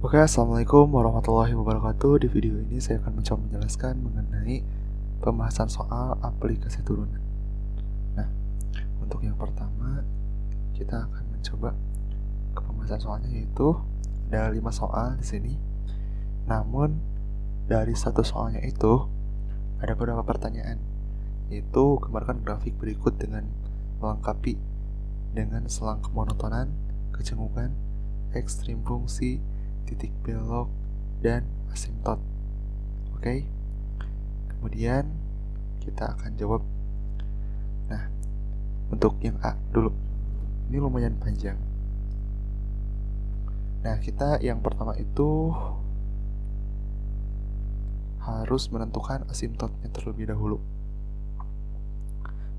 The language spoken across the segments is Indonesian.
Oke, assalamualaikum warahmatullahi wabarakatuh. Di video ini saya akan mencoba menjelaskan mengenai pembahasan soal aplikasi turunan. Nah, untuk yang pertama kita akan mencoba ke pembahasan soalnya, yaitu ada 5 soal di sini. Namun dari satu soalnya itu ada beberapa pertanyaan, yaitu gambarkan grafik berikut dengan melengkapi dengan selang kemonotonan, kecengukan, ekstrim fungsi, titik belok, dan asimtot. Oke. Kemudian kita akan jawab. Nah, untuk yang A dulu. Ini lumayan panjang. Nah, kita yang pertama itu harus menentukan asimtotnya terlebih dahulu.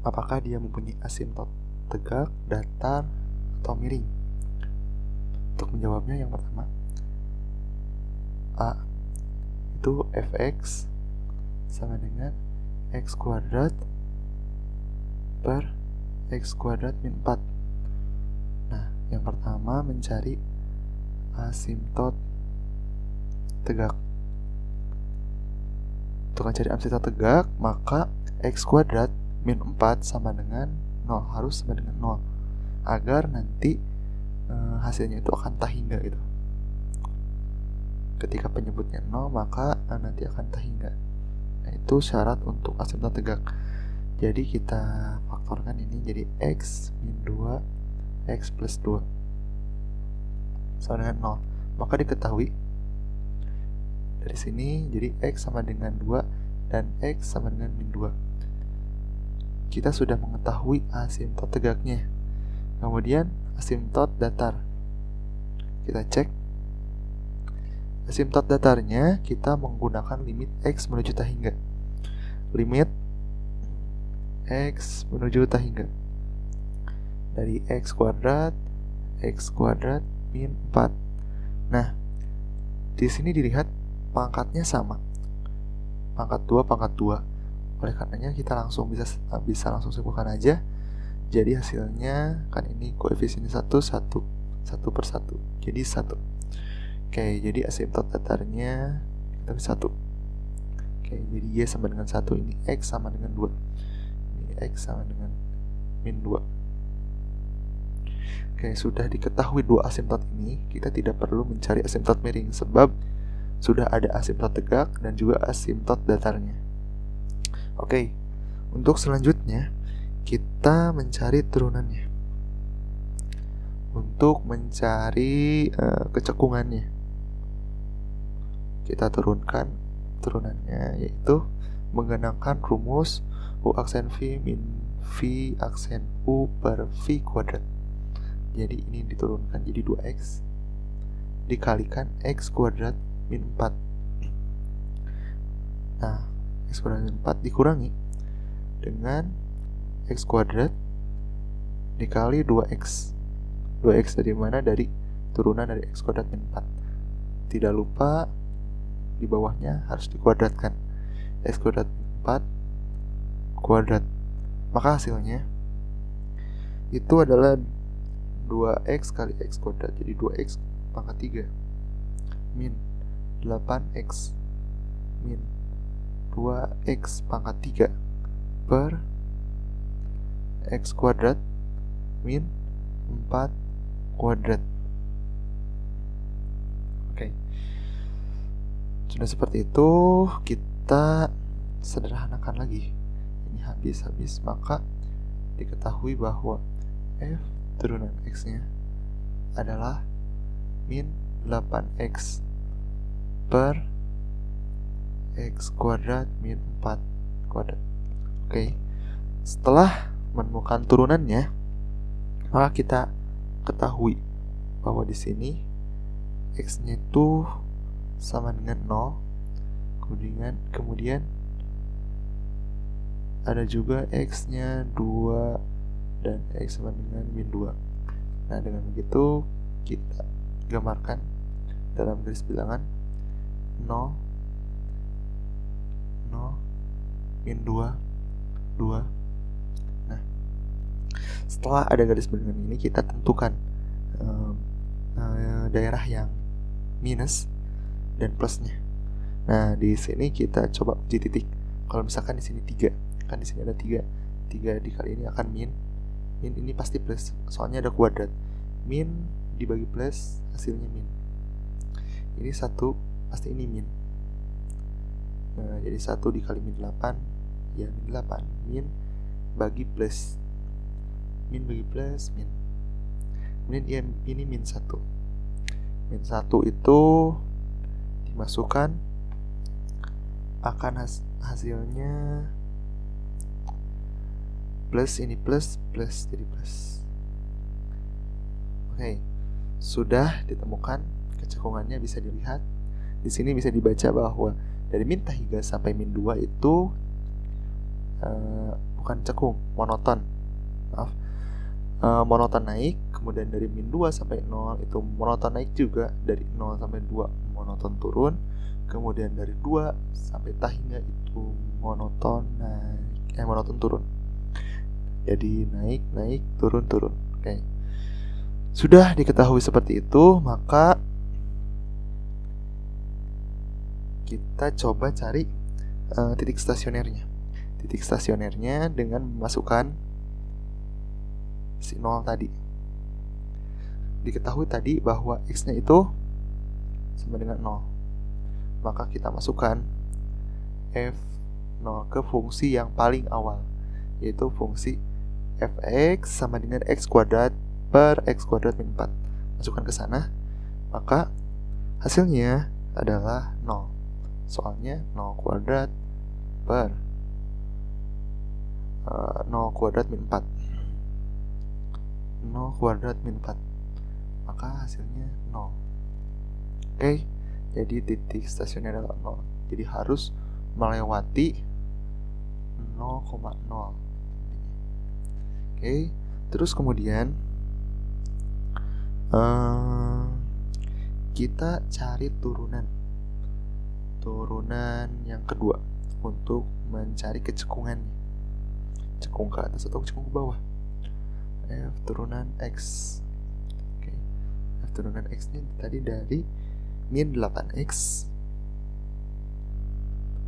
Apakah dia mempunyai asimtot tegak, datar, atau miring? Untuk menjawabnya yang pertama, A itu fx sama dengan x kuadrat per x kuadrat min 4. Nah, yang pertama mencari asimtot tegak. Untuk mencari asimtot tegak, maka x kuadrat min 4 sama dengan 0, harus sama dengan 0, agar nanti hasilnya itu akan tak hingga gitu. Ketika penyebutnya 0, maka nanti akan tak hingga. Nah, itu syarat untuk asimtot tegak. Jadi kita faktorkan ini jadi x min 2 x plus 2 sama dengan 0. Maka diketahui dari sini jadi x sama dengan 2 dan x sama dengan min 2. Kita sudah mengetahui asimtot tegaknya. Kemudian asimtot datar. Kita cek asimtot datarnya, kita menggunakan limit x menuju tak hingga. Limit x menuju tak hingga dari x kuadrat min 4. Nah, di sini dilihat pangkatnya sama, pangkat 2 pangkat 2. Oleh karenanya kita langsung bisa langsung simpulkan aja. Jadi hasilnya kan ini koefisiennya 1 per 1, jadi 1. Oke, jadi asimtot datarnya kita bisa 1. Oke, jadi y sama dengan 1, ini x sama dengan 2. Ini x sama dengan min 2. Oke, sudah diketahui dua asimtot ini, kita tidak perlu mencari asimtot miring sebab sudah ada asimtot tegak dan juga asimtot datarnya. Oke, untuk selanjutnya kita mencari turunannya. Untuk mencari kecekungannya, kita turunkan turunannya, yaitu menggunakan rumus U aksen V min V aksen U per V kuadrat. Jadi ini diturunkan jadi 2x dikalikan x kuadrat min 4. Nah, x kuadrat min 4 dikurangi dengan x kuadrat dikali 2x. 2x dari mana? Dari turunan dari x kuadrat min 4. Tidak lupa di bawahnya harus dikuadratkan. X kuadrat 4 kuadrat. Maka hasilnya itu adalah 2x kali x kuadrat, jadi 2x pangkat 3 min 8x min 2x pangkat 3 per x kuadrat min 4 kuadrat. Oke. Sudah seperti itu, kita sederhanakan lagi. Ini habis-habis, maka diketahui bahwa f turunan x-nya adalah min 8x per x kuadrat min 4 kuadrat. Oke. Setelah menemukan turunannya, maka kita ketahui bahwa di sini x-nya itu sama dengan 0. Kemudian ada juga x-nya 2 dan x sama dengan min 2. Nah, dengan begitu kita gambarkan dalam garis bilangan 0 min 2 2. Nah, setelah ada garis bilangan ini, kita tentukan daerah yang minus dan plusnya. Nah, di sini kita coba uji titik. Kalau misalkan di sini 3, kan di sini ada 3 dikali ini akan min ini pasti plus, soalnya ada kuadrat. Min dibagi plus hasilnya min. Ini 1 pasti ini min. Nah, jadi 1 dikali min 8 ya min 8. Min bagi plus, min bagi plus min. Kemudian ini min 1. Min 1 itu dimasukkan, akan hasilnya plus, ini plus jadi plus. Oke, sudah ditemukan kecekungannya, bisa dilihat. Di sini bisa dibaca bahwa dari min 3 sampai min 2 itu bukan cekung, monoton. Maaf. Monoton naik, kemudian dari min 2 sampai 0 itu monoton naik juga, dari 0 sampai 2 monoton turun, kemudian dari 2 sampai tahingga itu monoton naik, monoton turun. Jadi naik, turun. Oke. Sudah diketahui seperti itu, maka kita coba cari titik stasionernya. Titik stasionernya dengan memasukkan si 0 tadi. Diketahui tadi bahwa x-nya itu sama dengan 0. Maka kita masukkan f0 ke fungsi yang paling awal, yaitu fungsi fx sama dengan x kuadrat per x kuadrat min 4. Masukkan ke sana, maka hasilnya adalah 0. Soalnya 0 kuadrat per 0 kuadrat min 4. 0 kuadrat min 4. Maka hasilnya 0. Oke, jadi titik stasioner adalah 0. Jadi harus melewati 0,0. Oke, terus kemudian kita cari turunan yang kedua untuk mencari kecekungannya. Cekung ke atas atau cekung ke bawah. F turunan X. Oke. F turunan X ini tadi dari min 8X.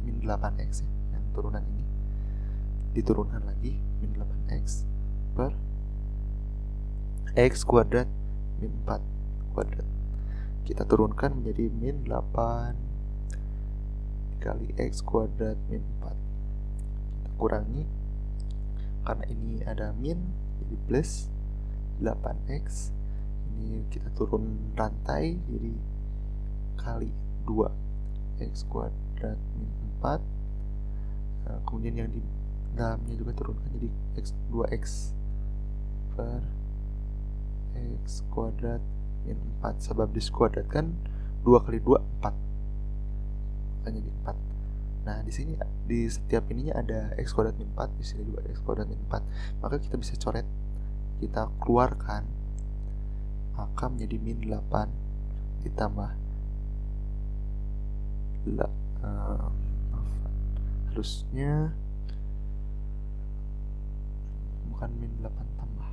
Min 8X ya. Yang turunan ini diturunkan lagi min 8X per X kuadrat min 4 kuadrat. Kita turunkan menjadi min 8 dikali X kuadrat min 4. Kita kurangi, karena ini ada min jadi plus 8x. Ini kita turun rantai jadi kali 2 x kuadrat min 4. Nah, kemudian yang di dalamnya juga turunkan jadi x 2x per x kuadrat min 4. Sebab diskuadratkan 2 kali 2 4, makanya jadi 4. Nah, di sini di setiap ininya ada x kuadrat min 4, di sini juga ada x kuadrat min 4. Maka kita bisa coret, kita keluarkan, maka menjadi min 8 ditambah harusnya bukan min 8 tambah,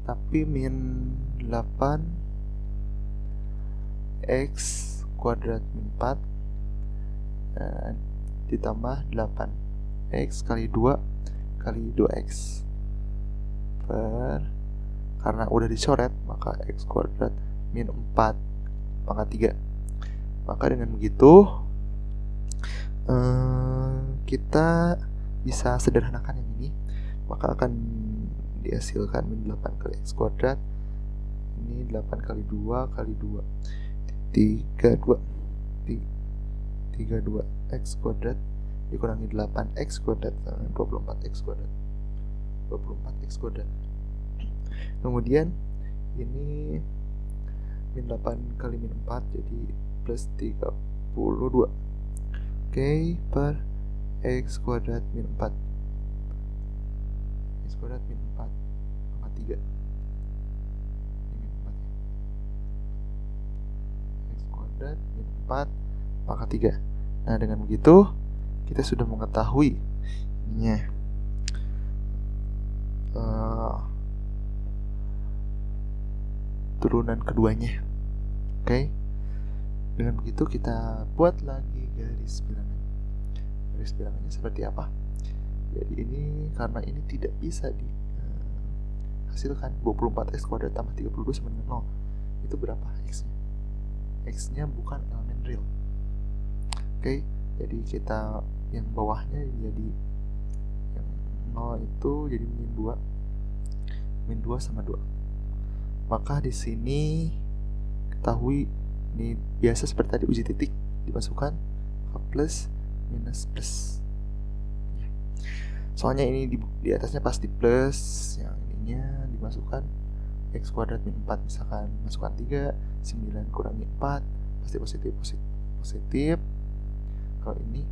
tapi min 8 x kuadrat min 4 ditambah 8x kali 2 kali 2x per, karena udah dicoret maka x kuadrat min 4 pangkat 3. Maka dengan begitu kita bisa sederhanakan yang ini, maka akan dihasilkan min 8 kali x kuadrat, ini 8 kali 2 kali 2 32 x kuadrat dikurangi 8x kuadrat 24x kuadrat 24x kuadrat. Kemudian ini min 8 kali min 4 jadi plus 32. Oke, per x kuadrat min 4, x kuadrat min 4 pangkat 3. Min 4 pangkat 3. Nah, dengan begitu kita sudah mengetahui turunan keduanya. Oke. Dengan begitu kita buat lagi garis bilangan. Garis bilangannya seperti apa? Jadi ini karena ini tidak bisa dihasilkan 24x kuadrat tambah 32 sama dengan 0. Itu berapa x-nya? X-nya bukan elemen real. Oke, jadi kita yang bawahnya jadi yang 0 itu jadi min 2 sama 2. Maka di sini ketahui ini biasa seperti tadi uji titik, dimasukkan ke plus minus plus. Soalnya ini di atasnya pasti plus, yang ininya dimasukkan x kuadrat min 4, misalkan masukkan 3, 9 kurangi 4 pasti positif. Kalau ini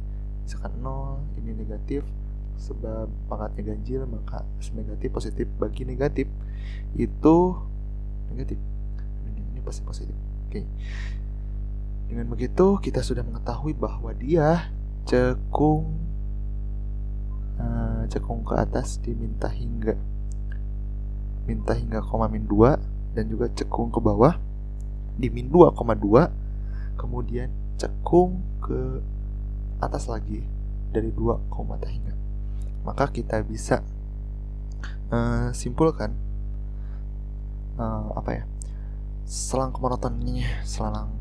misalkan 0, ini negatif, sebab pangkatnya ganjil maka negatif positif bagi negatif itu negatif, ini pasti positif. Oke. Dengan begitu kita sudah mengetahui bahwa dia cekung ke atas di minta hingga koma min 2, dan juga cekung ke bawah di min 2,2, kemudian cekung ke atas lagi dari 2, hingga. Maka kita bisa simpulkan selang kemonotonannya. Selang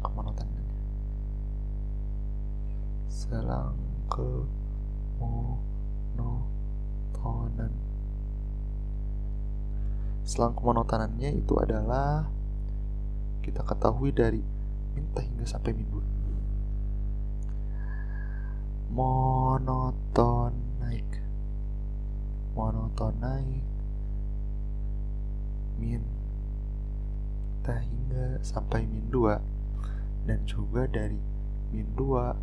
kemonotonan selang kemonotonannya itu adalah kita ketahui dari minta hingga sampai min 2. Monoton naik min hingga sampai min 2, dan juga dari min 2,0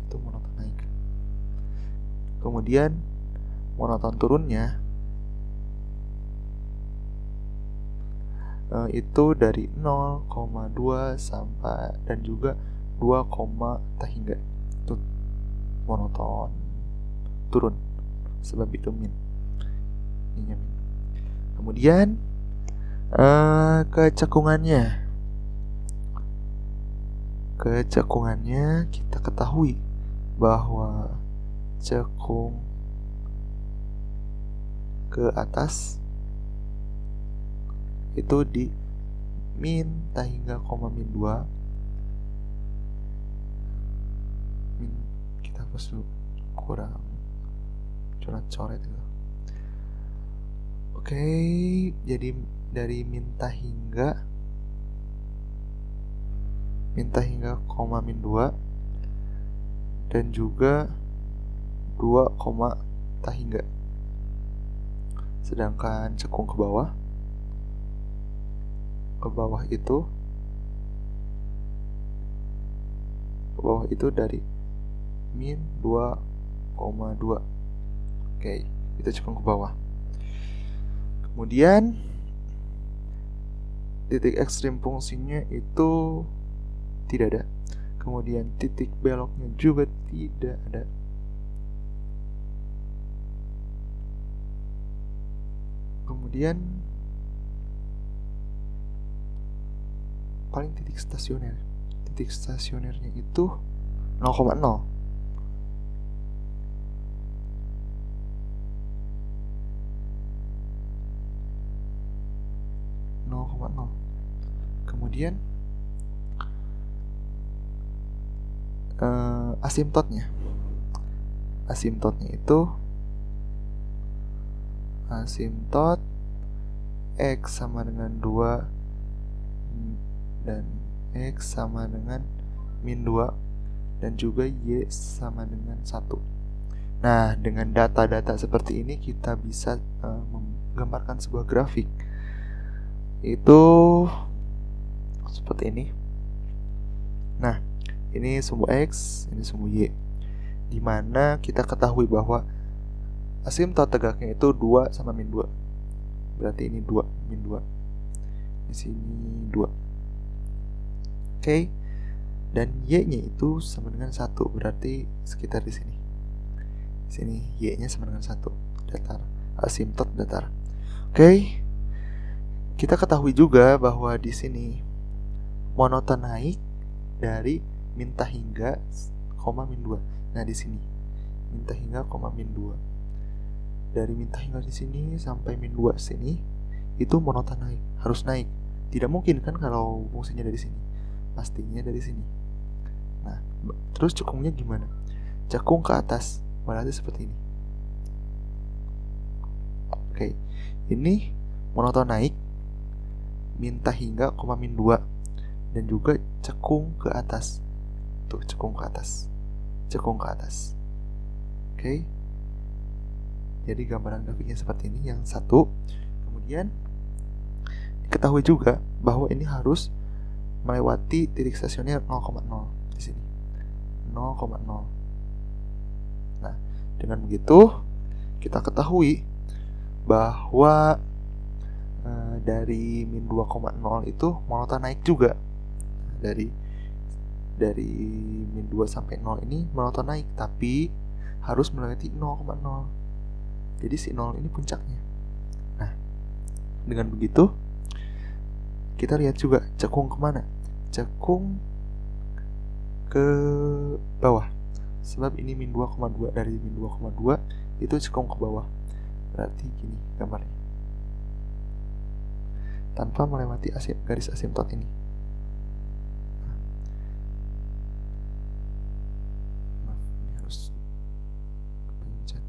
itu monoton naik. Kemudian monoton turunnya itu dari 0,2 sampai dan juga 2, hingga itu monoton turun, sebab itu min. Ininya min. Kemudian kecekungannya kita ketahui bahwa cekung ke atas itu di min hingga min 2. Min kita hapus dulu, kurang coret-coret itu. Oke, jadi dari minta hingga min 2, dan juga 2, hingga. Sedangkan cekung ke bawah itu dari min 2,2. Oke, itu cekung ke bawah. Kemudian titik ekstrim fungsinya itu tidak ada. Kemudian titik beloknya juga tidak ada. Kemudian paling titik stasionernya itu 0,0. Kemudian asimptotnya itu asimptot x sama dengan 2 dan x sama dengan min 2 dan juga y sama dengan 1. Nah, dengan data-data seperti ini kita bisa menggambarkan sebuah grafik. Itu seperti ini. Nah, ini sumbu x, ini sumbu y, dimana kita ketahui bahwa asimptot tegaknya itu 2 sama min 2. Berarti ini 2, min 2. Di sini 2. Oke. Dan y-nya itu sama dengan 1, berarti sekitar di sini. Di sini y-nya sama dengan 1, datar. Asimptot datar. Oke. kita ketahui juga bahwa di sini monoton naik dari minta hingga, min 2. Nah, di sini minta hingga, min 2. Dari minta hingga di sini sampai min 2 sini itu monoton naik, harus naik. Tidak mungkin kan kalau fungsinya dari sini. Pastinya dari sini. Nah, terus cekungnya gimana? Cekung ke atas, berarti seperti ini. Oke, ini monoton naik, minta hingga, min 2, dan juga cekung ke atas. Tuh, cekung ke atas. Cekung ke atas. Oke. Jadi gambaran grafiknya seperti ini yang satu. Kemudian diketahui juga bahwa ini harus melewati titik stasioner 0,0 di sini. 0,0. Nah, dengan begitu kita ketahui bahwa dari min 2,0 itu monoton naik juga. Dari min 2 sampai 0 ini monoton naik, tapi harus melewati 0,0. Jadi si 0 ini puncaknya. Nah, dengan begitu kita lihat juga cekung kemana? Cekung ke bawah. Sebab ini min 2,2, dari min 2,2 itu cekung ke bawah. Berarti gini gambarnya. Tanpa melewati garis asimtot ini. Maaf, ini harus pencet.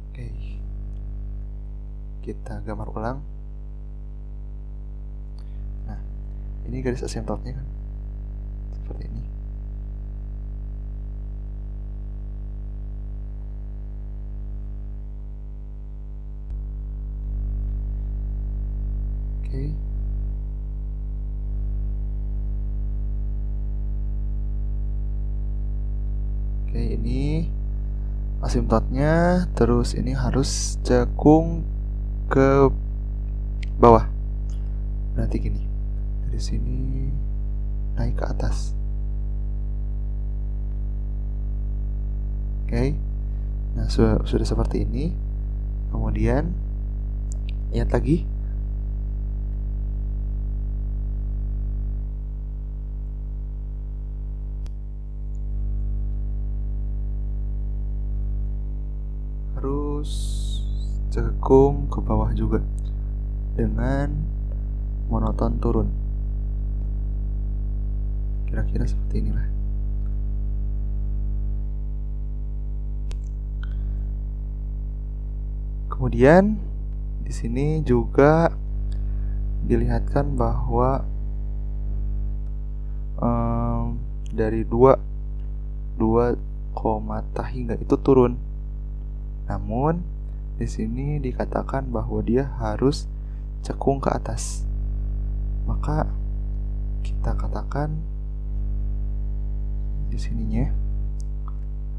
Oke. Kita gambar ulang. Nah, ini garis asimtotnya kan seperti ini. Oke. Oke, ini asimtotnya. Terus ini harus cekung ke bawah. Berarti gini, dari sini naik ke atas. Oke. Nah, sudah seperti ini. Kemudian lihat lagi. Harus cekung ke bawah juga dengan monoton turun. Kira-kira seperti inilah. Kemudian di sini juga dilihatkan bahwa dari 2 komata hingga itu turun. Namun di sini dikatakan bahwa dia harus cekung ke atas. Maka kita katakan di sininya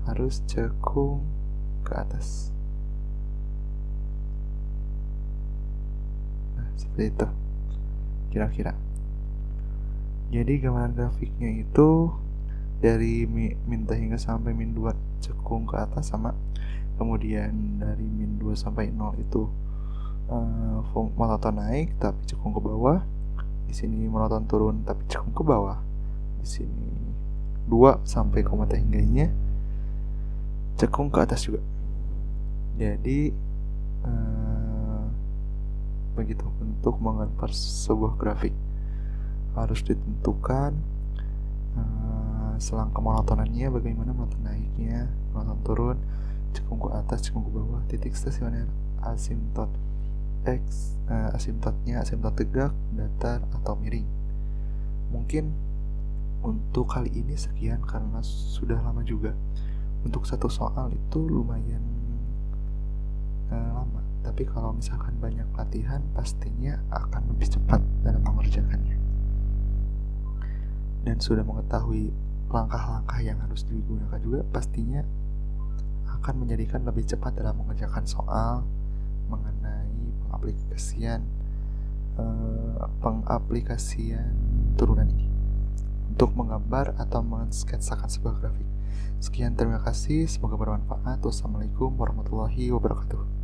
harus cekung ke atas. Nah, seperti itu kira-kira. Jadi gambaran grafiknya itu dari minta hingga sampai min 2 cekung ke atas sama. Kemudian dari min 2 sampai 0 itu monoton naik tapi cekung ke bawah. Di sini monoton turun tapi cekung ke bawah. Di sini 2 sampai komata hingganya cekung ke atas juga. Jadi begitu untuk menggambar sebuah grafik. Harus ditentukan selang kemonotonannya, bagaimana monoton naiknya, monoton turun, cekung ke atas, cekung ke bawah, titik stasioner, asimtot X, asimtotnya asimtot tegak, datar, atau miring. Mungkin untuk kali ini sekian karena sudah lama juga. Untuk satu soal itu lumayan lama, tapi kalau misalkan banyak latihan pastinya akan lebih cepat dalam mengerjakannya. Dan sudah mengetahui langkah-langkah yang harus digunakan juga, pastinya akan menjadikan lebih cepat dalam mengerjakan soal mengenai pengaplikasian turunan ini untuk menggambar atau mensketsakan sebuah grafik. Sekian, terima kasih, semoga bermanfaat. Wassalamualaikum warahmatullahi wabarakatuh.